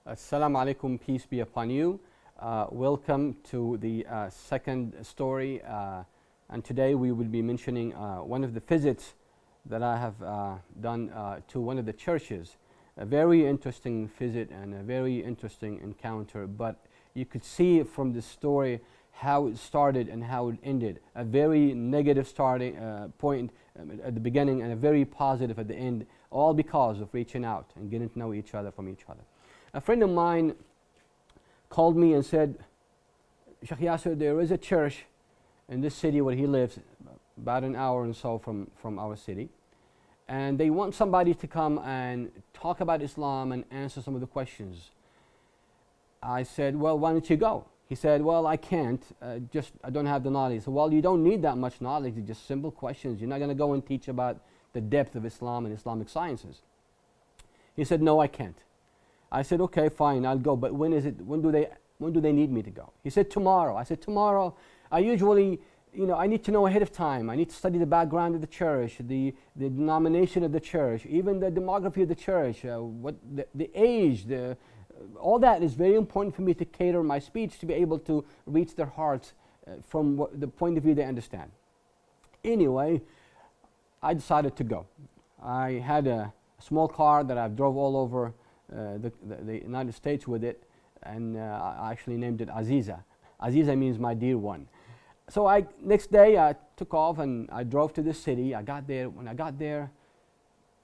Assalamu alaikum, peace be upon you. Welcome to the second story. And today we will be mentioning one of the visits that I have done to one of the churches. A very interesting visit and a very interesting encounter. But you could see from the story how it started and how it ended. A very negative starting point at the beginning and a very positive at the end, all because of reaching out and getting to know each other from each other. A friend of mine called me and said, Sheikh Yasser, there is a church in this city where he lives, about an hour and so from our city, and they want somebody to come and talk about Islam and answer some of the questions. I said, well, why don't you go? He said, well, I can't, I don't have the knowledge. So, well, you don't need that much knowledge, it's just simple questions. You're not going to go and teach about the depth of Islam and Islamic sciences. He said, no, I can't. I said, okay, fine, I'll go, but when do they need me to go? He said, tomorrow. I said, tomorrow? I usually, I need to know ahead of time. I need to study the background of the church, the denomination of the church, even the demography of the church, the age, all that is very important for me to cater my speech to be able to reach their hearts from the point of view they understand. Anyway, I decided to go. I had a small car that I've drove all over the United States with it, and I actually named it Aziza. Aziza means my dear one. So next day I took off and I drove to the city. When I got there,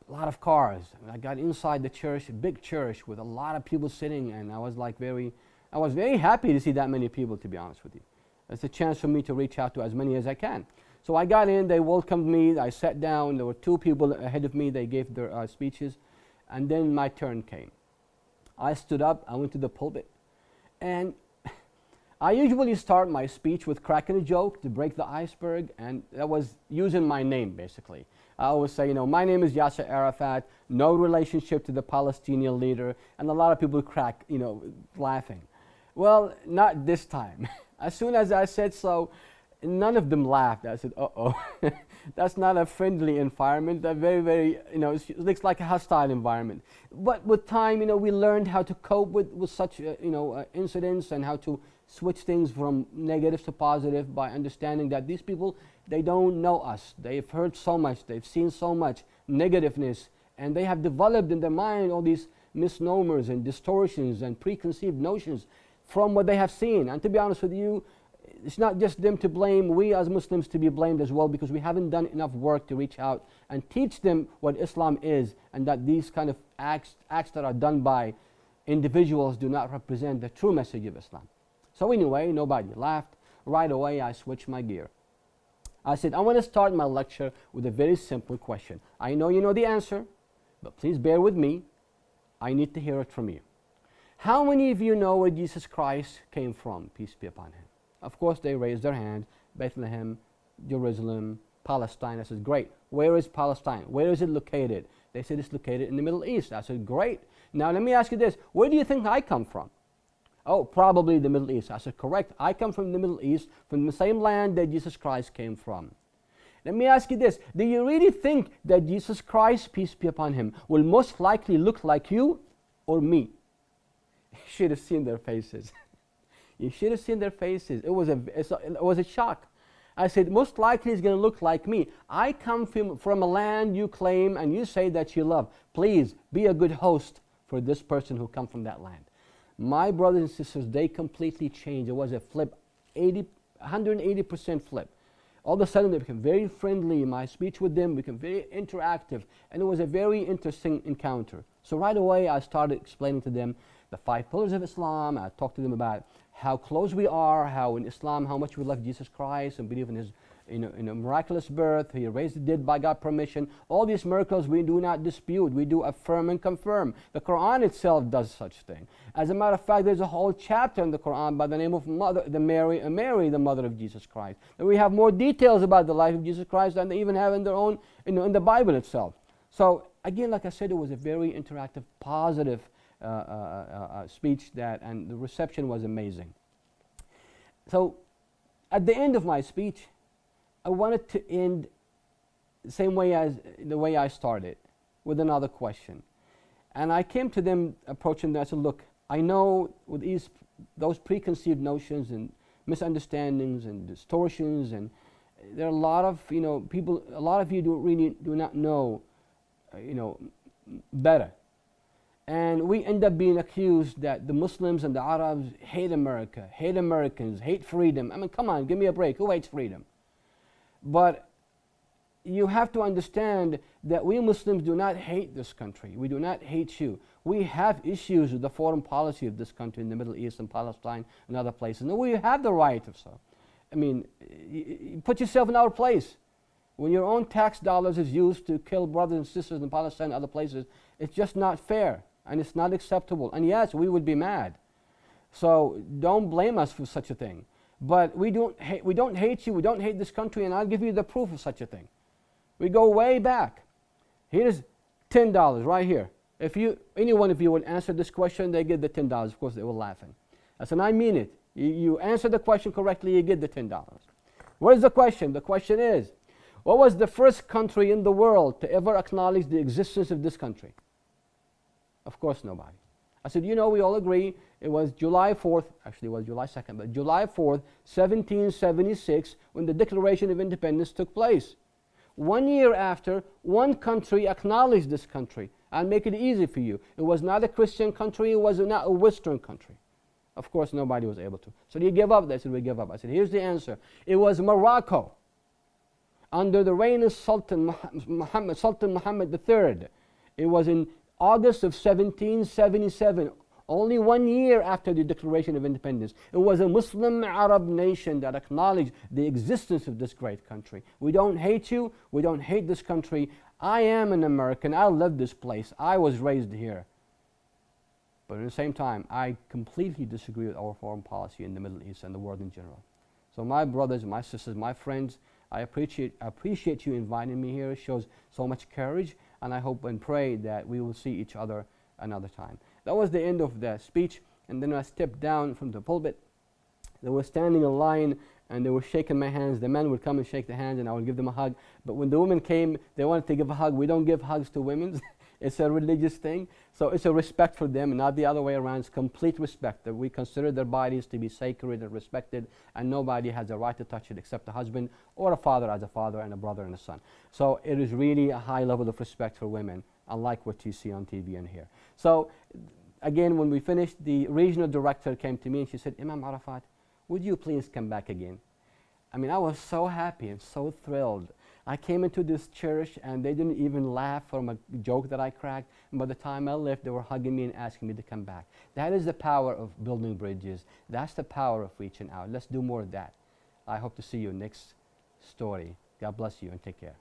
a lot of cars. I got inside the church, a big church with a lot of people sitting, and I was very happy to see that many people, to be honest with you. It's a chance for me to reach out to as many as I can. So I got in, they welcomed me, I sat down, there were two people ahead of me, they gave their speeches, and then my turn came. I stood up, I went to the pulpit, and I usually start my speech with cracking a joke to break the iceberg, and that was using my name, basically. I always say, my name is Yasser Arafat, no relationship to the Palestinian leader, and a lot of people crack, laughing. Well, not this time. As soon as I said so, none of them laughed. I said, uh-oh, that's not a friendly environment. That very, it looks like a hostile environment. But with time, we learned how to cope with such, incidents and how to switch things from negative to positive by understanding that these people, they don't know us. They've heard so much, they've seen so much negativeness, and they have developed in their mind all these misnomers and distortions and preconceived notions from what they have seen. And to be honest with you, it's not just them to blame, we as Muslims to be blamed as well, because we haven't done enough work to reach out and teach them what Islam is, and that these kind of acts that are done by individuals do not represent the true message of Islam. So anyway, nobody laughed. Right away, I switched my gear. I said, I want to start my lecture with a very simple question. I know you know the answer, but please bear with me. I need to hear it from you. How many of you know where Jesus Christ came from? Peace be upon him. Of course, they raised their hand. Bethlehem, Jerusalem, Palestine. I said, great. Where is Palestine? Where is it located? They said it's located in the Middle East. I said, great. Now let me ask you this. Where do you think I come from? Oh, probably the Middle East. I said, correct. I come from the Middle East, from the same land that Jesus Christ came from. Let me ask you this. Do you really think that Jesus Christ, peace be upon him, will most likely look like you or me? You should have seen their faces. You should have seen their faces. It was a shock. I said, most likely he's going to look like me. I come from a land you claim and you say that you love. Please be a good host for this person who come from that land. My brothers and sisters, they completely changed. It was a flip, 180% flip. All of a sudden, they became very friendly. My speech with them became very interactive, and it was a very interesting encounter. So right away, I started explaining to them the 5 pillars of Islam. I talked to them about how close we are, how in Islam, how much we love Jesus Christ and believe in his in a miraculous birth. He raised the dead by God's permission. All these miracles we do not dispute. We do affirm and confirm. The Quran itself does such thing. As a matter of fact, there's a whole chapter in the Quran by the name of Mary, the mother of Jesus Christ. And we have more details about the life of Jesus Christ than they even have in their own, in the Bible itself. So again, like I said, it was a very interactive, positive speech and the reception was amazing. So at the end of my speech, I wanted to end the same way as the way I started, with another question. And I came to them, approaching them, I said, look, I know with those preconceived notions and misunderstandings and distortions, and there are a lot of people. A lot of you do not know, better, and we end up being accused that the Muslims and the Arabs hate America, hate Americans, hate freedom. I mean, come on, give me a break. Who hates freedom? But you have to understand that we Muslims do not hate this country. We do not hate you. We have issues with the foreign policy of this country in the Middle East and Palestine and other places. And we have the right of so. I mean, you put yourself in our place. When your own tax dollars is used to kill brothers and sisters in Palestine and other places, it's just not fair and it's not acceptable. And yes, we would be mad. So don't blame us for such a thing. But we don't hate you, we don't hate this country, and I'll give you the proof of such a thing. We go way back. Here's $10 right here. If any one of you would answer this question, they get the $10. Of course, they were laughing. I said, I mean it. You answer the question correctly, you get the $10. Where's the question? The question is, what was the first country in the world to ever acknowledge the existence of this country? Of course, nobody. I said, we all agree it was July 4th, actually it was July 2nd, but July 4th, 1776, when the Declaration of Independence took place. 1 year after, one country acknowledged this country. I'll make it easy for you. It was not a Christian country, it was not a Western country. Of course, nobody was able to. So do you give up? They said, we give up. I said, here's the answer. It was Morocco, under the reign of Sultan Muhammad III. It was in August of 1777, only 1 year after the Declaration of Independence. It was a Muslim Arab nation that acknowledged the existence of this great country. We don't hate you. We don't hate this country. I am an American. I love this place. I was raised here. But at the same time, I completely disagree with our foreign policy in the Middle East and the world in general. So my brothers, my sisters, my friends, I appreciate you inviting me here. It shows so much courage, and I hope and pray that we will see each other another time. That was the end of the speech, and then I stepped down from the pulpit. They were standing in line, and they were shaking my hands. The men would come and shake the hands, and I would give them a hug. But when the women came, they wanted to give a hug. We don't give hugs to women. It's a religious thing. So it's a respect for them, not the other way around. It's complete respect, that we consider their bodies to be sacred and respected, and nobody has a right to touch it except a husband or a father as a father and a brother and a son. So it is really a high level of respect for women, unlike what you see on TV and here. So again, when we finished, the regional director came to me and she said, Imam Arafat, would you please come back again? I mean, I was so happy and so thrilled. I came into this church and they didn't even laugh from a joke that I cracked. And by the time I left, they were hugging me and asking me to come back. That is the power of building bridges. That's the power of reaching out. Let's do more of that. I hope to see you next story. God bless you and take care.